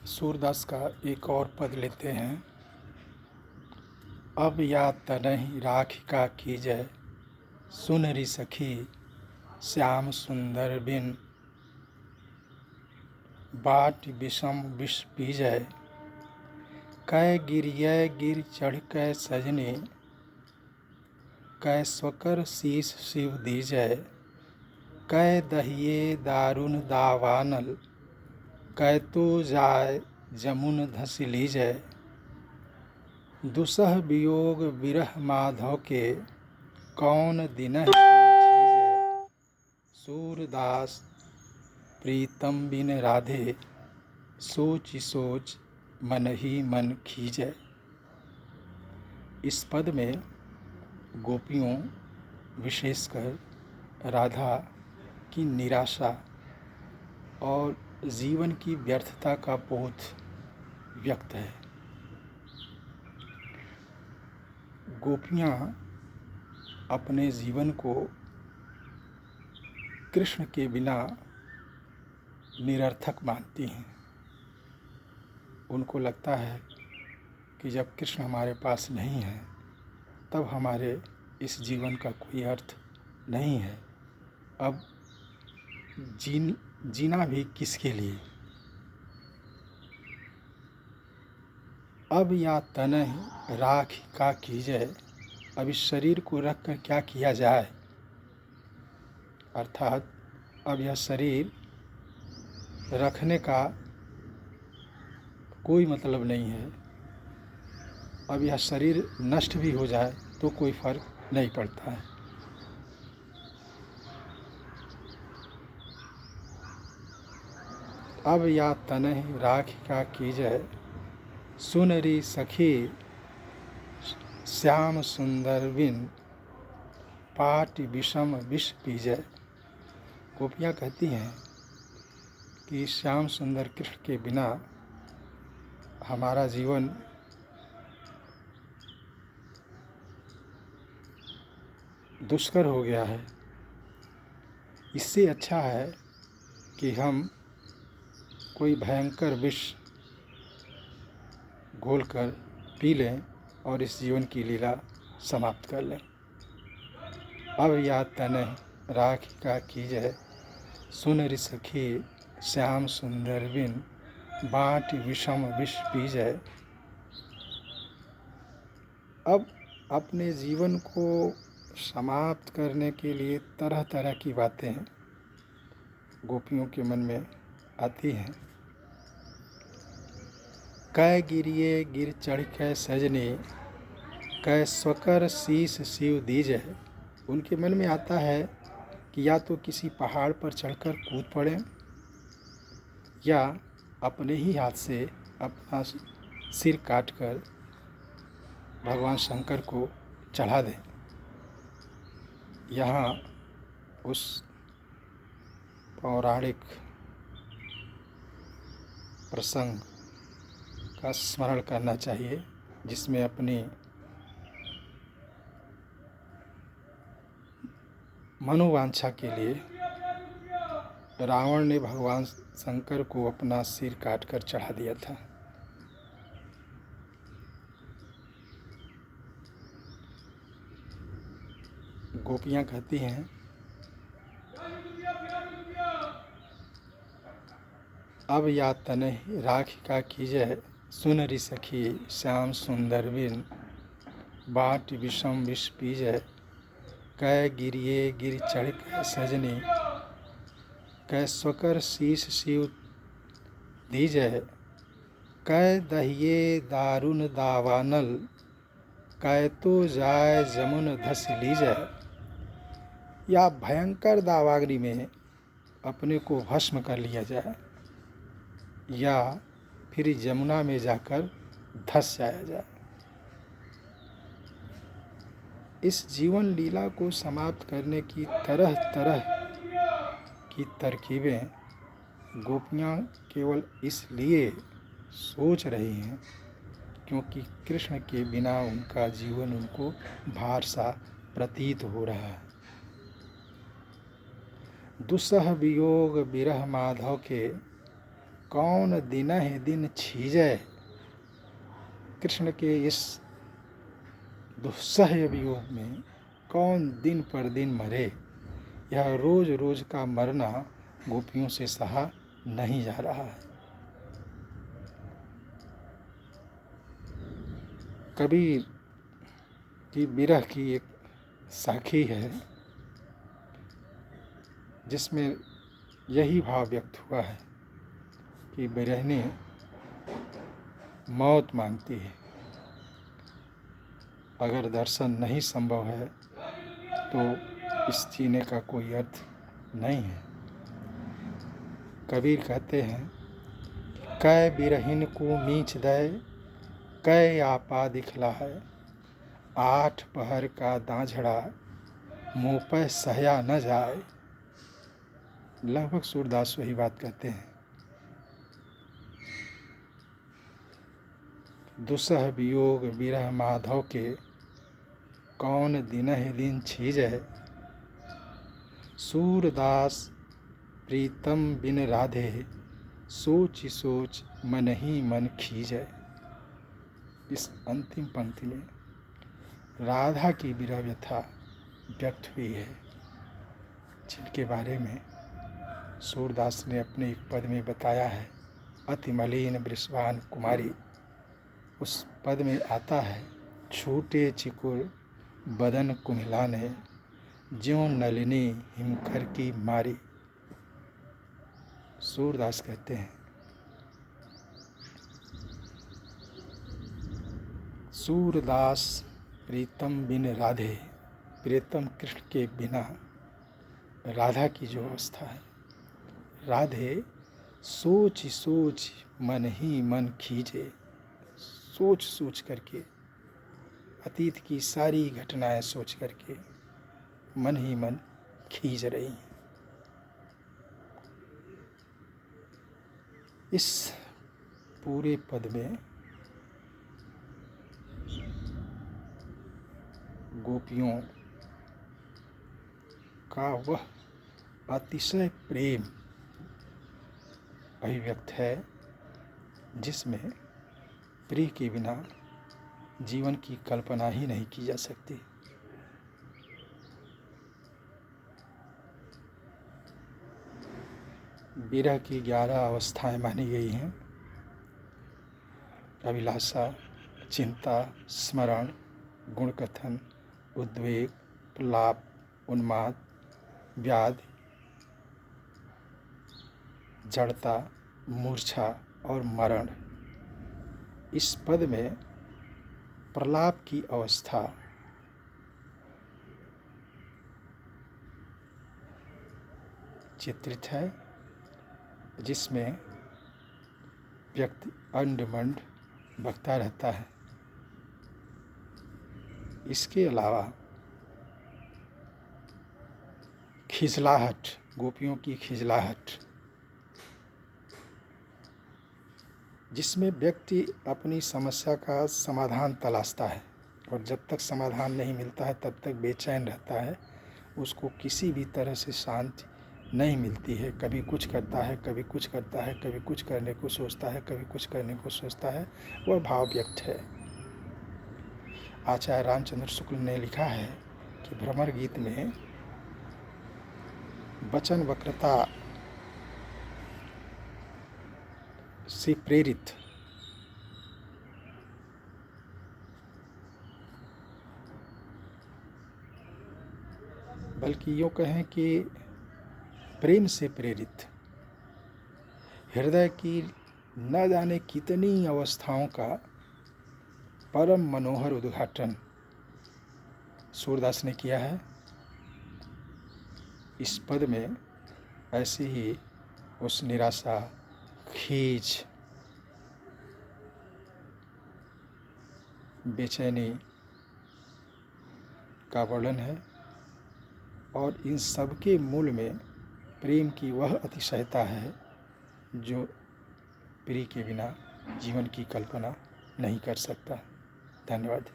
सूरदास का एक और पद लेते हैं। अब या तनहि राख का कीजय, सुन रि सखी श्याम सुंदर बिन, बाट विषम विष पीजय, कै गिरिय गिर चढ़ कै सजने, कै स्वकर शीस शिव दीजय, कै दहिए दारुन दावानल, कै तो जाय जमुन धस लीजय, दुसह वियोग विरह माधव के, कौन दिनहि छीजय, सूरदास प्रीतम बिन राधे, सोच सोच मन ही मन खीजय। इस पद में गोपियों विशेषकर राधा की निराशा और जीवन की व्यर्थता का बोध व्यक्त है। गोपियाँ अपने जीवन को कृष्ण के बिना निरर्थक मानती हैं। उनको लगता है कि जब कृष्ण हमारे पास नहीं है तब हमारे इस जीवन का कोई अर्थ नहीं है। अब जीना भी किसके लिए। अब या तनहि राख का कीजय, अब इस शरीर को रख कर क्या किया जाए। अर्थात अब यह शरीर रखने का कोई मतलब नहीं है। अब यह शरीर नष्ट भी हो जाए तो कोई फर्क नहीं पड़ता है। अब या तनहि राख का कीजय, सुन रि सखी श्याम सुंदर बिन, पाट विषम विष पीजय। गोपियाँ कहती हैं कि श्याम सुंदर कृष्ण के बिना हमारा जीवन दुष्कर हो गया है। इससे अच्छा है कि हम कोई भयंकर विष घोलकर पी लें और इस जीवन की लीला समाप्त कर लें। अब या तनहि राख का कीजय, सुन रि सखी श्याम सुंदर बिन, बाट विषम विष पीजय। अब अपने जीवन को समाप्त करने के लिए तरह तरह की बातें गोपियों के मन में आती हैं। कै गिरिए गिर चढ़ कै सजने, कै स्वकर शीस शिव दीजय। उनके मन में आता है कि या तो किसी पहाड़ पर चढ़कर कूद पड़ें या अपने ही हाथ से अपना सिर काटकर भगवान शंकर को चढ़ा दें। यहाँ उस पौराणिक प्रसंग का स्मरण करना चाहिए जिसमें अपनी मनोवांछा के लिए रावण ने भगवान शंकर को अपना सिर काटकर चढ़ा दिया था। गोपियाँ कहती हैं अब या तनहि राख का कीजय, सुन रि सखी श्याम सुंदर बिन, बाट विषम विष पीजय, कै गिरिए गिर चढ़ कै सजने, कै स्वकर शीस शिव दीजय, कै दहिए दारुन दावानल, कै तो जाय जमुन धस लीजय। या भयंकर दावाग्नि में अपने को भस्म कर लिया जाए या फिर यमुना में जाकर धस जाया जाए। इस जीवन लीला को समाप्त करने की तरह तरह की तरकीबें गोपियाँ केवल इसलिए सोच रही हैं क्योंकि कृष्ण के बिना उनका जीवन उनको भार सा प्रतीत हो रहा है। दुसह वियोग विरह माधव के, कौन दिनहि दिन छीजै। कृष्ण के इस दुस्सह वियोग में कौन दिन पर दिन मरे। यह रोज रोज का मरना गोपियों से सहा नहीं जा रहा है। कबीर की विरह की एक साखी है जिसमें यही भाव व्यक्त हुआ है कि बिरहनी मौत मांगती है। अगर दर्शन नहीं संभव है तो इस जीने का कोई अर्थ नहीं है। कबीर कहते हैं, कै बिरहिन को मीच दे, कै आपा दिखला है। 8 पहर का दाझड़ा, मुँह पर सहया न जाए। लगभग सूरदास वही बात कहते हैं। दुसह वियोग विरह माधव के, कौन दिनहि दिन छीजै। सूरदास प्रीतम बिन राधे, सोच सोच मन ही मन खीजै। इस अंतिम पंक्ति में राधा की विरह व्यथा व्यक्त हुई है, जिनके बारे में सूरदास ने अपने एक पद में बताया है, अति मलिन वृषभान कुमारी। उस पद में आता है, छूटे चिकुर बदन कुम्हिलाने, ज्यों नलिनी हिमकर की मारी। सूरदास कहते हैं, सूरदास प्रीतम बिन राधे, प्रीतम कृष्ण के बिना राधा की जो अवस्था है, राधे सोच सोच मन ही मन खींचे। सोच सोच करके, अतीत की सारी घटनाएं सोच करके मन ही मन खींच रही हैं। इस पूरे पद में गोपियों का वह अतिशय प्रेम अभिव्यक्त है जिसमें प्रिय के बिना जीवन की कल्पना ही नहीं की जा सकती। विरह की 11 अवस्थाएं मानी गई हैं। अभिलाषा, चिंता, स्मरण, गुणकथन, उद्वेग, प्रलाप, उन्माद, व्याधि, जड़ता, मूर्छा और मरण। इस पद में प्रलाप की अवस्था चित्रित है, जिसमें व्यक्ति अंड-मंड बकता रहता है। इसके अलावा खिजलाहट, गोपियों की खिजलाहट, जिसमें व्यक्ति अपनी समस्या का समाधान तलाशता है और जब तक समाधान नहीं मिलता है तब तक बेचैन रहता है। उसको किसी भी तरह से शांति नहीं मिलती है। कभी कुछ करता है, कभी कुछ करता है, कभी कुछ करने को सोचता है, कभी कुछ करने को सोचता है। वह भाव व्यक्त है। आचार्य रामचंद्र शुक्ल ने लिखा है कि भ्रमर गीत में वचन वक्रता से प्रेरित बल्कि यूँ कहें कि प्रेम से प्रेरित हृदय की न जाने कितनी अवस्थाओं का परम मनोहर उद्घाटन सूरदास ने किया है। इस पद में ऐसे ही उस निराशा, खींच, बेचैनी का वर्णन है और इन सब के मूल में प्रेम की वह अतिशयता है जो प्रिय के बिना जीवन की कल्पना नहीं कर सकता। धन्यवाद।